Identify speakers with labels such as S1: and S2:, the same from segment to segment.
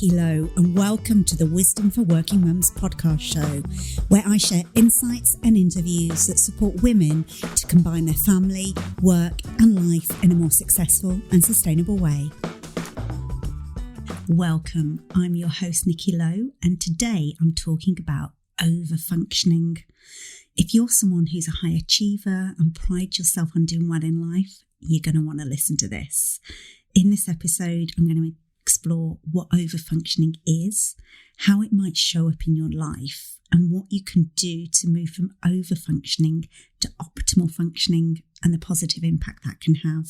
S1: Nikki Lowe, and welcome to the Wisdom for Working Mums podcast show, where I share insights and interviews that support women to combine their family, work and life in a more successful and sustainable way. Welcome, I'm your host Nikki Lowe, and today I'm talking about overfunctioning. If you're someone who's a high achiever and pride yourself on doing well in life, you're going to want to listen to this. In this episode, I'm going to explore what overfunctioning is, how it might show up in your life, and what you can do to move from overfunctioning to optimal functioning and the positive impact that can have.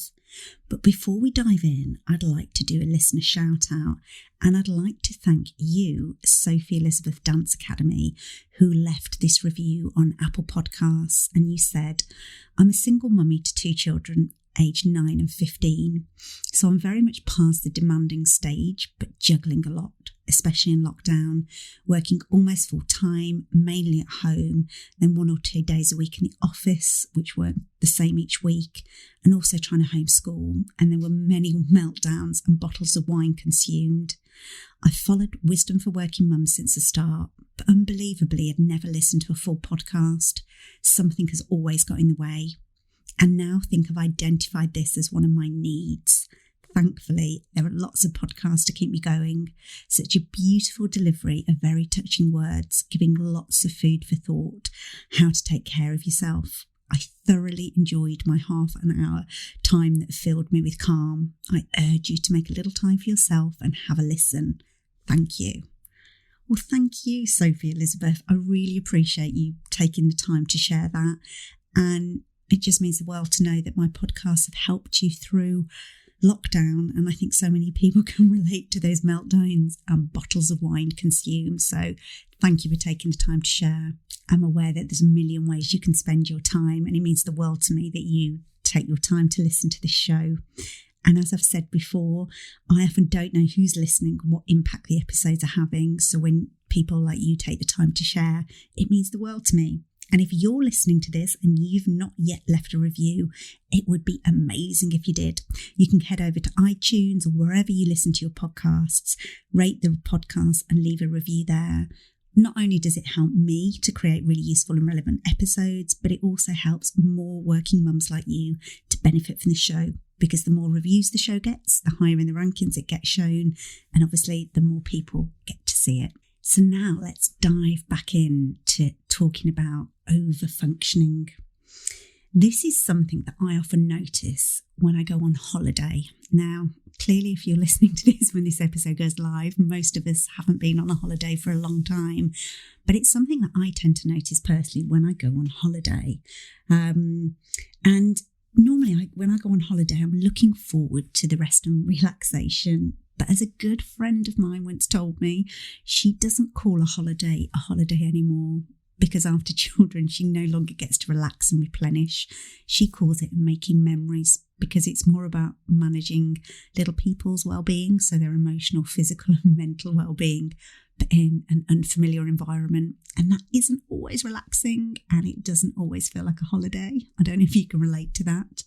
S1: But before we dive in, I'd like to do a listener shout out, and I'd like to thank you, Sophie Elizabeth Dance Academy, who left this review on Apple Podcasts, and you said, "I'm a single mummy to two children, aged 9 and 15. So I'm very much past the demanding stage, but juggling a lot, especially in lockdown, working almost full time, mainly at home, then 1 or 2 days a week in the office, which weren't the same each week, and also trying to homeschool. And there were many meltdowns and bottles of wine consumed. I've followed Wisdom for Working Mums since the start, but unbelievably, I've never listened to a full podcast. Something has always got in the way. And now think I've identified this as one of my needs. Thankfully, there are lots of podcasts to keep me going. Such a beautiful delivery of very touching words, giving lots of food for thought, how to take care of yourself. I thoroughly enjoyed my half an hour time that filled me with calm. I urge you to make a little time for yourself and have a listen. Thank you." Well, thank you, Sophie Elizabeth. I really appreciate you taking the time to share that. And it just means the world to know that my podcasts have helped you through lockdown. And I think so many people can relate to those meltdowns and bottles of wine consumed. So thank you for taking the time to share. I'm aware that there's a million ways you can spend your time, and it means the world to me that you take your time to listen to this show. And as I've said before, I often don't know who's listening and what impact the episodes are having. So when people like you take the time to share, it means the world to me. And if you're listening to this and you've not yet left a review, it would be amazing if you did. You can head over to iTunes or wherever you listen to your podcasts, rate the podcast and leave a review there. Not only does it help me to create really useful and relevant episodes, but it also helps more working mums like you to benefit from the show, because the more reviews the show gets, the higher in the rankings it gets shown, and obviously the more people get to see it. So now let's dive back into talking about overfunctioning. This is something that I often notice when I go on holiday. Now, clearly, if you're listening to this when this episode goes live, most of us haven't been on a holiday for a long time, but it's something that I tend to notice personally when I go on holiday. And normally when I go on holiday, I'm looking forward to the rest and relaxation. But as a good friend of mine once told me, she doesn't call a holiday anymore, because after children, she no longer gets to relax and replenish. She calls it making memories, because it's more about managing little people's well-being, so their emotional, physical and mental well-being, but in an unfamiliar environment. And that isn't always relaxing, and it doesn't always feel like a holiday. I don't know if you can relate to that.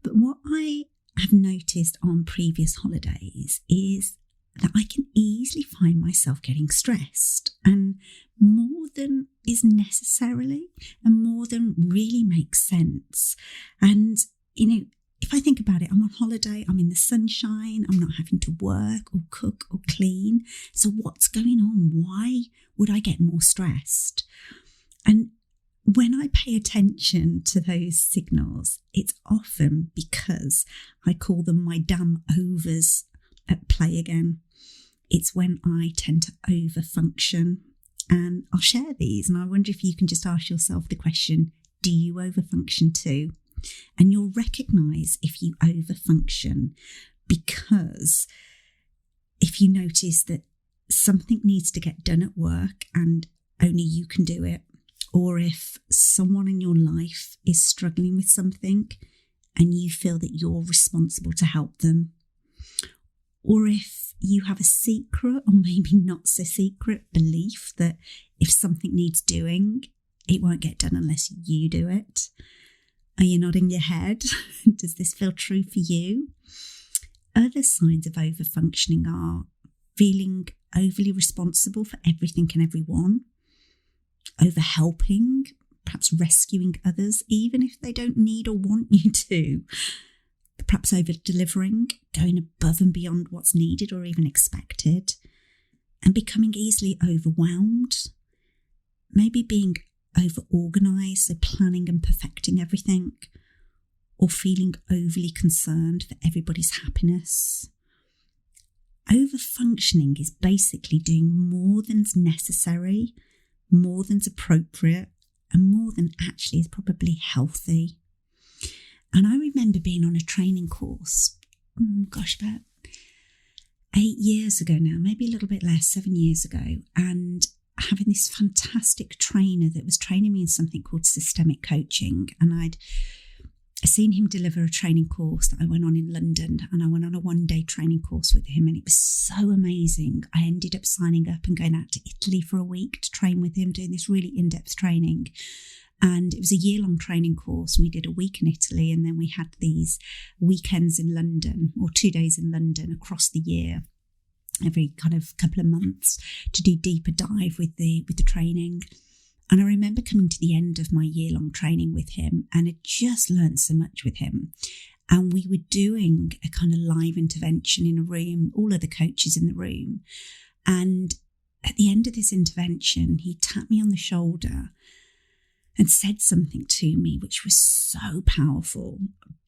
S1: But what I have noticed on previous holidays is that I can easily find myself getting stressed, and more than is necessarily and more than really makes sense. And, if I think about it, I'm on holiday, I'm in the sunshine, I'm not having to work or cook or clean. So what's going on? Why would I get more stressed? And when I pay attention to those signals, it's often because I call them my damn overs at play again. It's when I tend to overfunction. And I'll share these, and I wonder if you can just ask yourself the question, do you overfunction too? And you'll recognise if you overfunction, because if you notice that something needs to get done at work and only you can do it, or if someone in your life is struggling with something and you feel that you're responsible to help them, or if you have a secret or maybe not so secret belief that if something needs doing, it won't get done unless you do it. Are you nodding your head? Does this feel true for you? Other signs of overfunctioning are feeling overly responsible for everything and everyone, over helping, perhaps rescuing others, even if they don't need or want you to, perhaps over delivering, going above and beyond what's needed or even expected, and becoming easily overwhelmed, maybe being over organised, so planning and perfecting everything, or feeling overly concerned for everybody's happiness. Overfunctioning is basically doing more than's necessary, more than's appropriate, and more than actually is probably healthy. And I remember being on a training course, about 8 years ago now, maybe a little bit less, 7 years ago, and having this fantastic trainer that was training me in something called systemic coaching. And I'd seen him deliver a training course that I went on in London, and I went on a one-day training course with him, and it was so amazing. I ended up signing up and going out to Italy for a week to train with him, doing this really in-depth training. And it was a year-long training course. We did a week in Italy, and then we had these weekends in London, or 2 days in London across the year, every kind of couple of months, to do deeper dive with the training. And I remember coming to the end of my year-long training with him, and had just learned so much with him. And we were doing a kind of live intervention in a room, all of the coaches in the room. And at the end of this intervention, he tapped me on the shoulder and said something to me which was so powerful,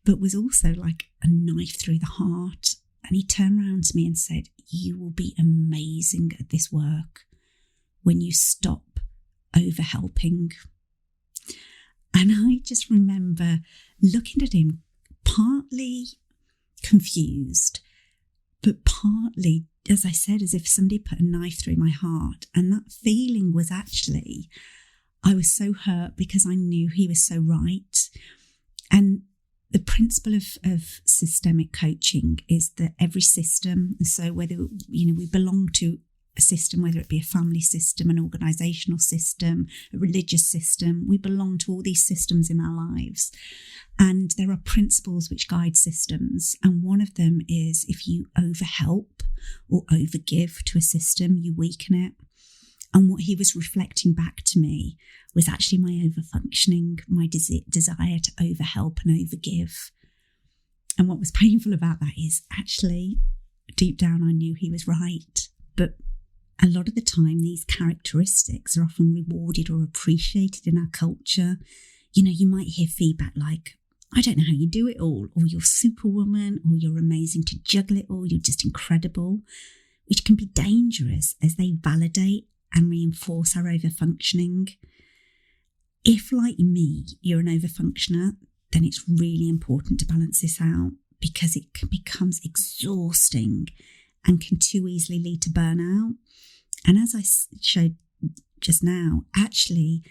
S1: but was also like a knife through the heart. And he turned around to me and said, "You will be amazing at this work when you stop over-helping." And I just remember looking at him, partly confused, but partly, as I said, as if somebody put a knife through my heart. And that feeling was actually, I was so hurt because I knew he was so right. And the principle of systemic coaching is that every system, so whether, we belong to a system, whether it be a family system, an organisational system, a religious system, we belong to all these systems in our lives. And there are principles which guide systems. And one of them is if you overhelp or overgive to a system, you weaken it. And what he was reflecting back to me was actually my overfunctioning, my desire to overhelp and overgive. And what was painful about that is actually, deep down, I knew he was right. But a lot of the time, these characteristics are often rewarded or appreciated in our culture. You might hear feedback like, "I don't know how you do it all," or "You're superwoman," or "You're amazing to juggle it all, you're just incredible," which can be dangerous as they validate and reinforce our overfunctioning. If, like me, you're an overfunctioner, then it's really important to balance this out, because it becomes exhausting and can too easily lead to burnout. And as I showed just now, actually,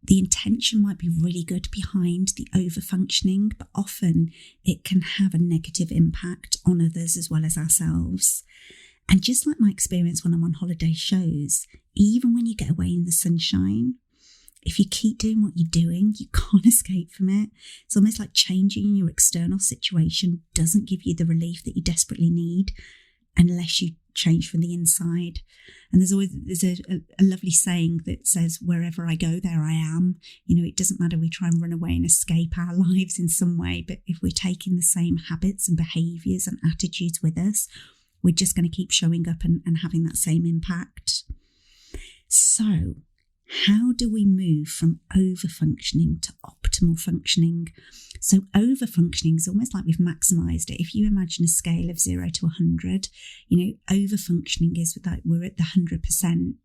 S1: the intention might be really good behind the overfunctioning, but often it can have a negative impact on others as well as ourselves. And just like my experience when I'm on holiday shows, even when you get away in the sunshine, if you keep doing what you're doing, you can't escape from it. It's almost like changing your external situation doesn't give you the relief that you desperately need unless you change from the inside. And there's a lovely saying that says, "Wherever I go, there I am." It doesn't matter we try and run away and escape our lives in some way, but if we're taking the same habits and behaviours and attitudes with us, we're just going to keep showing up and having that same impact. So, how do we move from overfunctioning to optimal functioning? So overfunctioning is almost like we've maximised it. If you imagine a scale of 0 to 100, overfunctioning is that we're at the 100%.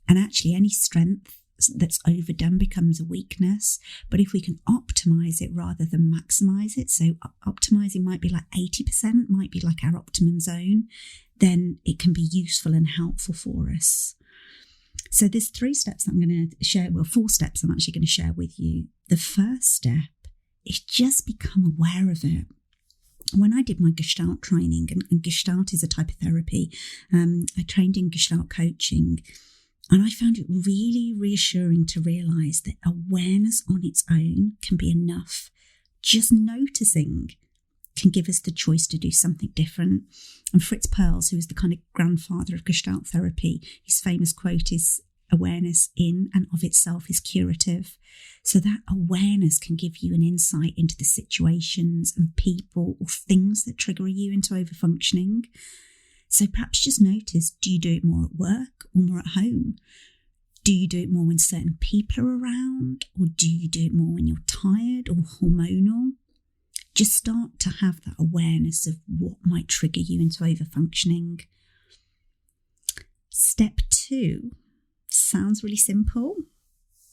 S1: And actually any strength that's overdone becomes a weakness. But if we can optimise it rather than maximise it, so optimising might be like 80%, might be like our optimum zone, then it can be useful and helpful for us. So there's 3 steps that I'm going to share, 4 steps I'm actually going to share with you. The first step is just become aware of it. When I did my Gestalt training, and Gestalt is a type of therapy, I trained in Gestalt coaching, and I found it really reassuring to realise that awareness on its own can be enough. Just noticing can give us the choice to do something different. And Fritz Perls, who was the kind of grandfather of Gestalt therapy, his famous quote is, "Awareness in and of itself is curative." So that awareness can give you an insight into the situations and people or things that trigger you into overfunctioning. So perhaps just notice, do you do it more at work or more at home? Do you do it more when certain people are around, or do you do it more when you're tired or hormonal? Just start to have that awareness of what might trigger you into overfunctioning. Step 2 sounds really simple,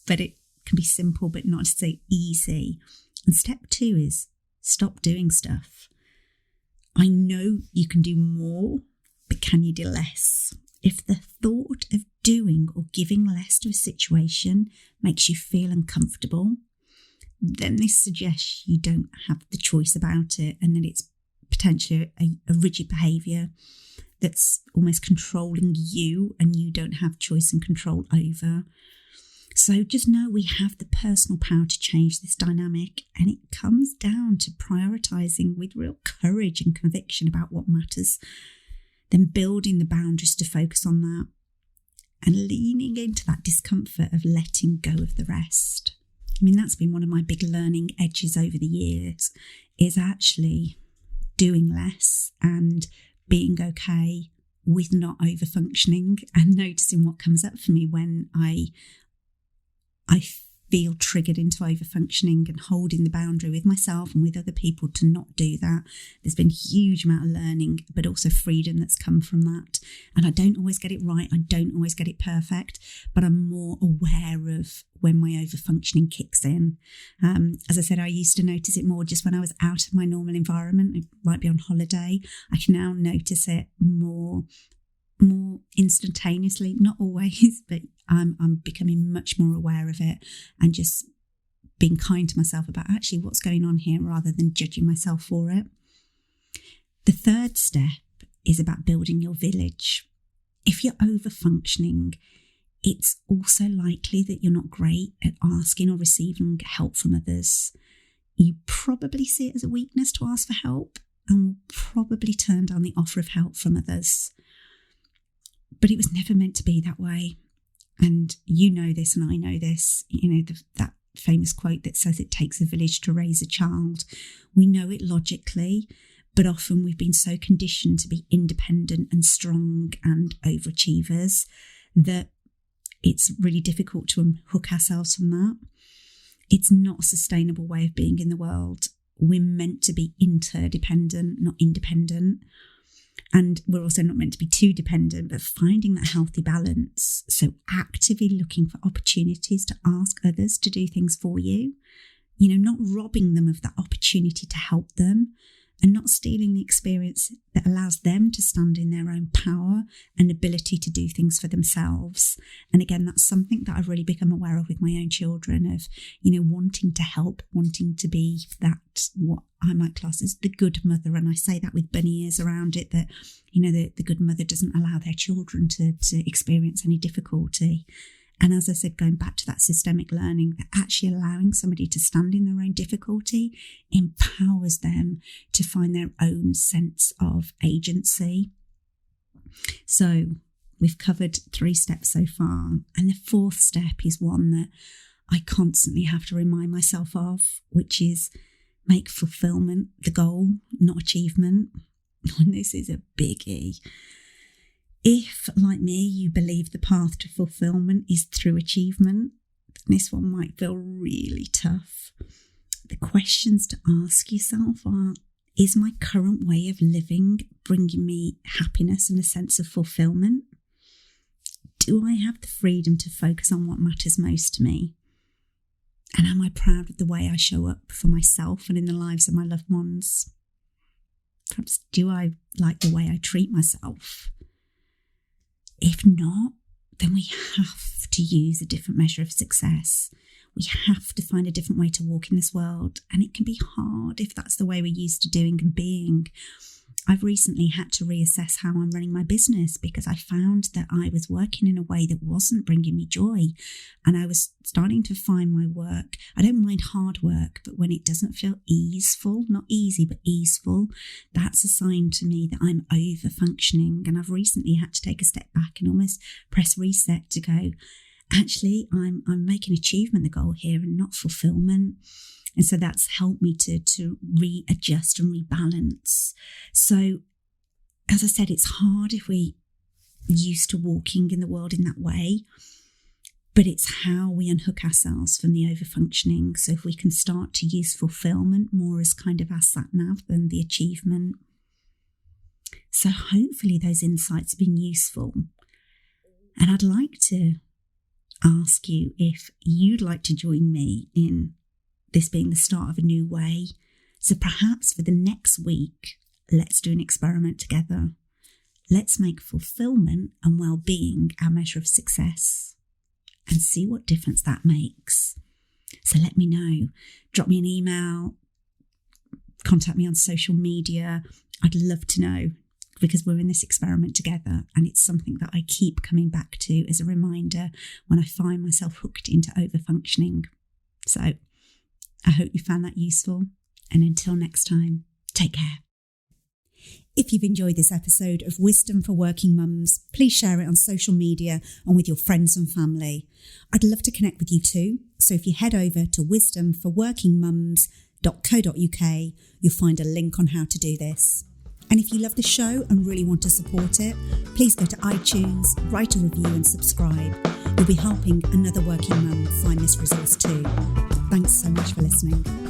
S1: but it can be simple but not to say easy. And step 2 is stop doing stuff. I know you can do more, but can you do less? If the thought of doing or giving less to a situation makes you feel uncomfortable, then this suggests you don't have the choice about it, and that it's potentially a rigid behaviour that's almost controlling you and you don't have choice and control over. So just know we have the personal power to change this dynamic, and it comes down to prioritising with real courage and conviction about what matters, then building the boundaries to focus on that, and leaning into that discomfort of letting go of the rest. I mean, that's been one of my big learning edges over the years, is actually doing less and being okay with not overfunctioning, and noticing what comes up for me when I feel triggered into overfunctioning, and holding the boundary with myself and with other people to not do that. There's been a huge amount of learning, but also freedom that's come from that. And I don't always get it right. I don't always get it perfect, but I'm more aware of when my overfunctioning kicks in. As I said, I used to notice it more just when I was out of my normal environment. I might be on holiday. I can now notice it more instantaneously, not always, but I'm becoming much more aware of it, and just being kind to myself about actually what's going on here, rather than judging myself for it. The third step is about building your village. If you're overfunctioning, it's also likely that you're not great at asking or receiving help from others. You probably see it as a weakness to ask for help, and will probably turn down the offer of help from others. But it was never meant to be that way. And you know this, and I know this, that famous quote that says it takes a village to raise a child. We know it logically, but often we've been so conditioned to be independent and strong and overachievers that it's really difficult to unhook ourselves from that. It's not a sustainable way of being in the world. We're meant to be interdependent, not independent. And we're also not meant to be too dependent, but finding that healthy balance. So actively looking for opportunities to ask others to do things for you, not robbing them of that opportunity to help them, and not stealing the experience that allows them to stand in their own power and ability to do things for themselves. And again, that's something that I've really become aware of with my own children, of, wanting to help, wanting to be that, what I might class as the good mother. And I say that with bunny ears around it, that, the good mother doesn't allow their children to experience any difficulty. And as I said, going back to that systemic learning, that actually allowing somebody to stand in their own difficulty empowers them to find their own sense of agency. So we've covered 3 steps so far. And the 4th step is one that I constantly have to remind myself of, which is make fulfillment the goal, not achievement. And this is a biggie. If, like me, you believe the path to fulfillment is through achievement, then this one might feel really tough. The questions to ask yourself are, is my current way of living bringing me happiness and a sense of fulfillment? Do I have the freedom to focus on what matters most to me? And am I proud of the way I show up for myself and in the lives of my loved ones? Perhaps do I like the way I treat myself? If not, then we have to use a different measure of success. We have to find a different way to walk in this world. And it can be hard if that's the way we're used to doing and being. I've recently had to reassess how I'm running my business because I found that I was working in a way that wasn't bringing me joy. And I was starting to find my work. I don't mind hard work, but when it doesn't feel easeful, not easy, but easeful, that's a sign to me that I'm overfunctioning. And I've recently had to take a step back and almost press reset to go, actually, I'm making achievement the goal here and not fulfillment. And so that's helped me to readjust and rebalance. So, as I said, it's hard if we're used to walking in the world in that way, but it's how we unhook ourselves from the overfunctioning. So if we can start to use fulfillment more as kind of our sat-nav than the achievement. So hopefully those insights have been useful. And I'd like to ask you if you'd like to join me in this being the start of a new way. So perhaps for the next week, let's do an experiment together. Let's make fulfillment and well-being our measure of success and see what difference that makes. So let me know. Drop me an email, contact me on social media. I'd love to know because we're in this experiment together and it's something that I keep coming back to as a reminder when I find myself hooked into overfunctioning. So I hope you found that useful. And until next time, take care. If you've enjoyed this episode of Wisdom for Working Mums, please share it on social media and with your friends and family. I'd love to connect with you too. So if you head over to wisdomforworkingmums.co.uk, you'll find a link on how to do this. And if you love the show and really want to support it, please go to iTunes, write a review and subscribe. You'll be helping another working mum find this resource too. Thanks so much for listening.